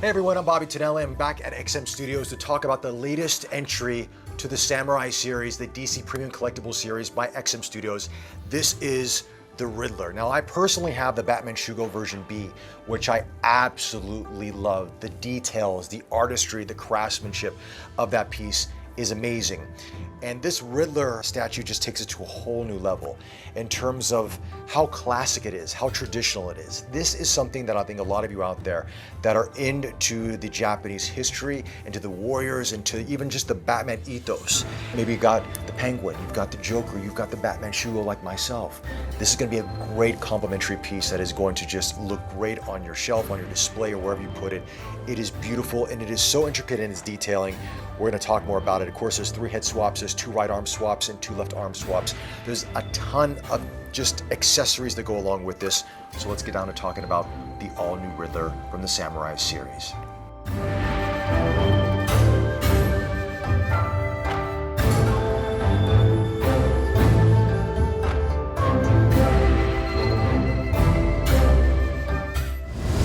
Hey everyone, I'm Bobby Tonelli. I'm back at XM Studios to talk about the latest entry to the Samurai series, the DC Premium Collectible series by XM Studios. This is the Riddler. Now, I personally have the Batman Shugo version B, which I absolutely love. The details, the artistry, the craftsmanship of that piece is amazing. And this Riddler statue just takes it to a whole new level in terms of how classic it is, how traditional it is. This is something that I think a lot of you out there that are into the Japanese history, into the warriors, into even just the Batman ethos. Maybe you've got the Penguin, you've got the Joker, you've got the Batman Shugo like myself. This is going to be a great complimentary piece that is going to just look great on your shelf, on your display, or wherever you put it. It is beautiful and it is so intricate in its detailing. We're going to talk more about it. Of course, there's 3 head swaps, there's 2 right arm swaps and 2 left arm swaps. There's a ton of just accessories that go along with this. So let's get down to talking about the all-new Riddler from the Samurai series.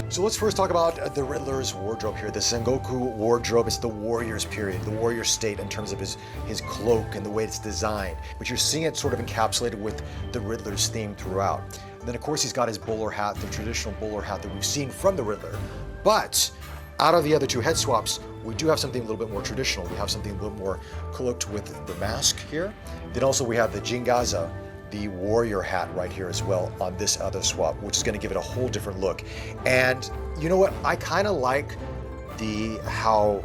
So let's first talk about the Riddler's wardrobe here. The Sengoku wardrobe is the warrior's period, the warrior state in terms of his cloak and the way it's designed. But you're seeing it sort of encapsulated with the Riddler's theme throughout. And then of course he's got his bowler hat, the traditional bowler hat that we've seen from the Riddler. But out of the other 2 head swaps, we do have something a little bit more traditional. We have something a little more cloaked with the mask here. Then also we have the Jingaza, the warrior hat right here as well on this other swap, which is going to give it a whole different look. And you know what? I kind of like how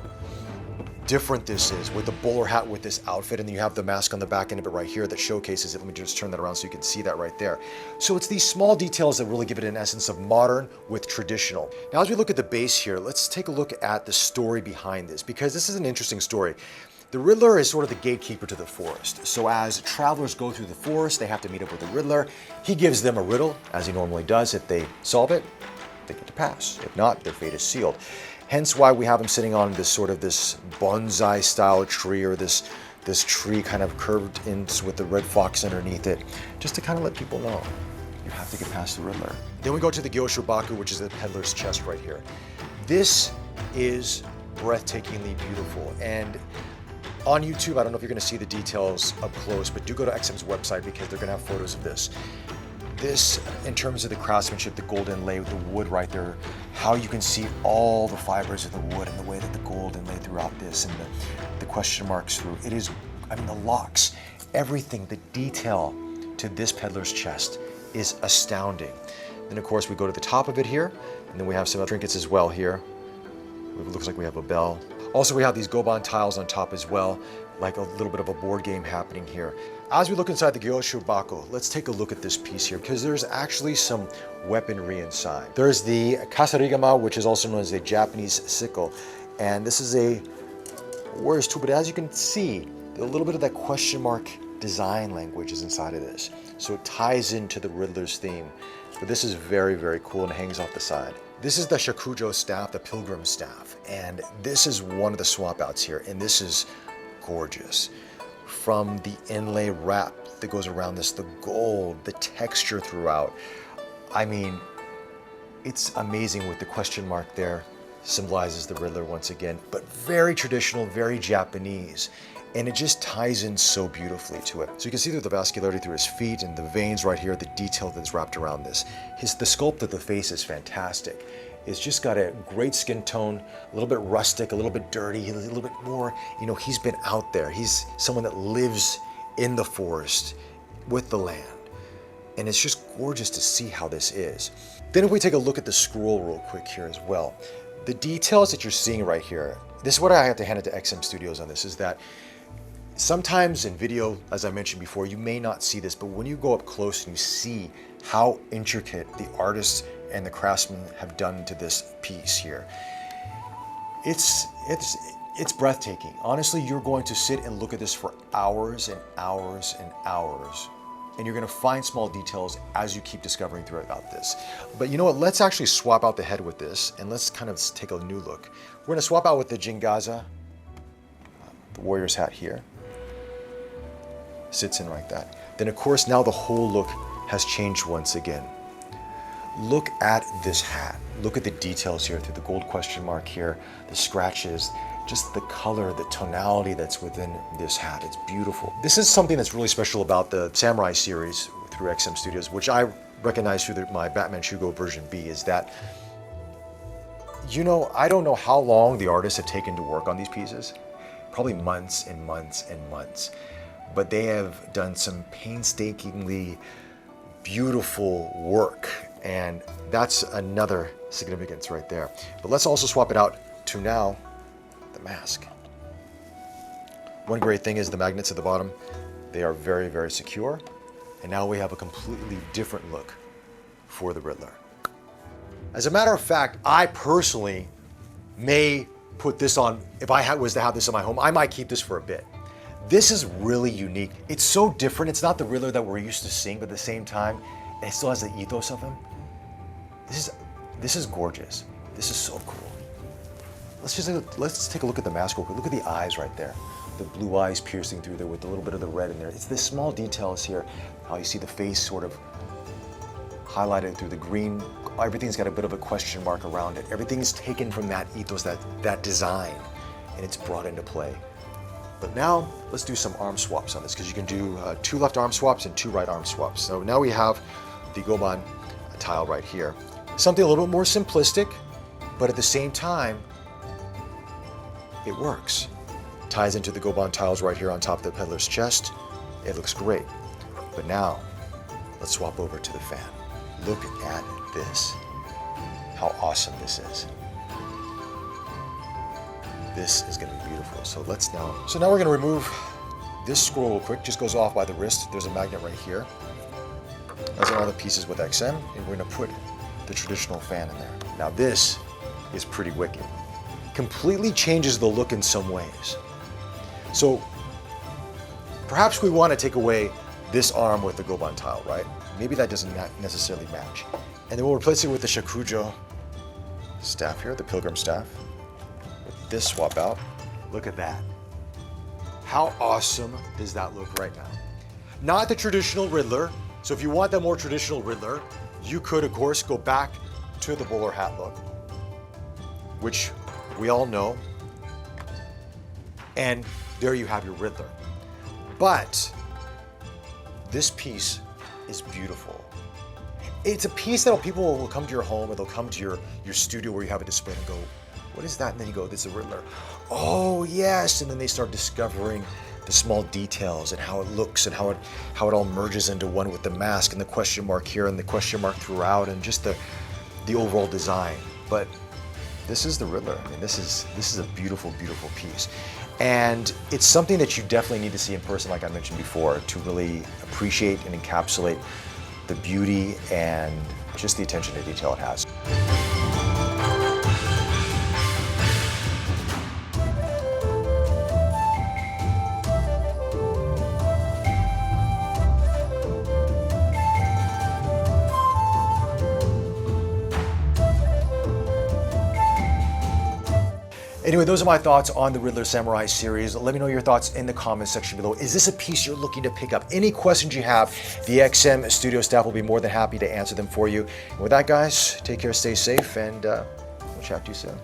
different this is with the bowler hat with this outfit, and then you have the mask on the back end of it right here that showcases it. Let me just turn that around so you can see that right there. So it's these small details that really give it an essence of modern with traditional. Now, as we look at the base here, let's take a look at the story behind this, because this is an interesting story. The Riddler is sort of the gatekeeper to the forest. So as travelers go through the forest, they have to meet up with the Riddler. He gives them a riddle, as he normally does. If they solve it, they get to pass. If not, their fate is sealed. Hence why we have him sitting on this sort of this bonsai style tree, or this tree kind of curved in with the red fox underneath it, just to kind of let people know you have to get past the Riddler. Then we go to the Gyosho Bako, which is the peddler's chest right here. This is breathtakingly beautiful. And on YouTube, I don't know if you're going to see the details up close, but do go to XM's website because they're going to have photos of this. This, in terms of the craftsmanship, the gold inlay with the wood right there, how you can see all the fibers of the wood and the way that the gold inlay throughout this, and the question marks through. It is, I mean, the locks, everything, the detail to this peddler's chest is astounding. Then, of course, we go to the top of it here, and then we have some trinkets as well here. It looks like we have a bell. Also, we have these Goban tiles on top as well, like a little bit of a board game happening here. As we look inside the Gyosho Bako, let's take a look at this piece here, because there's actually some weaponry inside. There's the kasarigama, which is also known as the Japanese sickle. And this is a warrior's tool, but as you can see, a little bit of that question mark design language is inside of this. So it ties into the Riddler's theme. But this is very, very cool and hangs off the side. This is the Shakujo staff, the pilgrim staff, and this is one of the swap outs here, and this is gorgeous. From the inlay wrap that goes around this, the gold, the texture throughout. I mean, it's amazing with the question mark there, symbolizes the Riddler once again, but very traditional, very Japanese. And it just ties in so beautifully to it. So you can see through the vascularity through his feet and the veins right here, the detail that's wrapped around this. The sculpt of the face is fantastic. It's just got a great skin tone, a little bit rustic, a little bit dirty, a little bit more, you know, he's been out there. He's someone that lives in the forest with the land. And it's just gorgeous to see how this is. Then if we take a look at the scroll real quick here as well, the details that you're seeing right here, this is what I have to hand it to XM Studios on this, is that sometimes in video, as I mentioned before, you may not see this, but when you go up close and you see how intricate the artists and the craftsmen have done to this piece here, it's breathtaking. Honestly, you're going to sit and look at this for hours and hours and hours, and you're going to find small details as you keep discovering throughout this. But you know what? Let's actually swap out the head with this, and let's kind of take a new look. We're going to swap out with the Jingaza, the warrior's hat here. Sits in like that. Then of course now the whole look has changed once again. look at this hat. Look at the details here through the gold question mark here, the scratches, just the color, the tonality that's within this hat. It's beautiful. This is something that's really special about the Samurai series through XM Studios, which I recognize through my Batman Shugo version B, is that, you know, I don't know how long the artists have taken to work on these pieces. Probably months and months and months. But they have done some painstakingly beautiful work. And that's another significance right there. But let's also swap it out to now the mask. One great thing is the magnets at the bottom. They are very, very secure. And now we have a completely different look for the Riddler. As a matter of fact, I personally may put this on, if I was to have this in my home, I might keep this for a bit. This is really unique. It's so different. It's not the Riddler that we're used to seeing, but at the same time, it still has the ethos of him. This is gorgeous. This is so cool. Let's take a look at the mask real quick. Look at the eyes right there. The blue eyes piercing through there with a little bit of the red in there. It's the small details here, how you see the face sort of highlighted through the green. Everything's got a bit of a question mark around it. Everything's taken from that ethos, that design, and it's brought into play. But now let's do some arm swaps on this, because you can do 2 left arm swaps and 2 right arm swaps. So now we have the Goban tile right here. Something a little bit more simplistic, but at the same time, it works. Ties into the Goban tiles right here on top of the peddler's chest. It looks great. But now, let's swap over to the fan. Look at this. How awesome this is. This is gonna be beautiful. So now we're gonna remove this scroll real quick. Just goes off by the wrist. There's a magnet right here. Those are all the pieces with XM, and we're gonna put the traditional fan in there. Now this is pretty wicked. Completely changes the look in some ways. So perhaps we want to take away this arm with the Goban tile, right? Maybe that doesn't necessarily match. And then we'll replace it with the Shakujo staff here, the pilgrim staff. With this swap out. Look at that. How awesome does that look right now? Not the traditional Riddler. So if you want that more traditional Riddler, you could, of course, go back to the bowler hat look, which we all know. And there you have your Riddler. But this piece is beautiful. It's a piece that people will come to your home, or they'll come to your studio where you have a display and go, what is that? And then you go, this is a Riddler. Oh, yes. And then they start discovering the small details and how it looks and how it all merges into one with the mask and the question mark here and the question mark throughout and just the overall design. But this is the Riddler. I mean, this is a beautiful, beautiful piece. And it's something that you definitely need to see in person, like I mentioned before, to really appreciate and encapsulate the beauty and just the attention to detail it has. Anyway, those are my thoughts on the Riddler Samurai series. Let me know your thoughts in the comments section below. Is this a piece you're looking to pick up? Any questions you have, the XM Studio staff will be more than happy to answer them for you. And with that, guys, take care, stay safe, and we'll chat to you soon.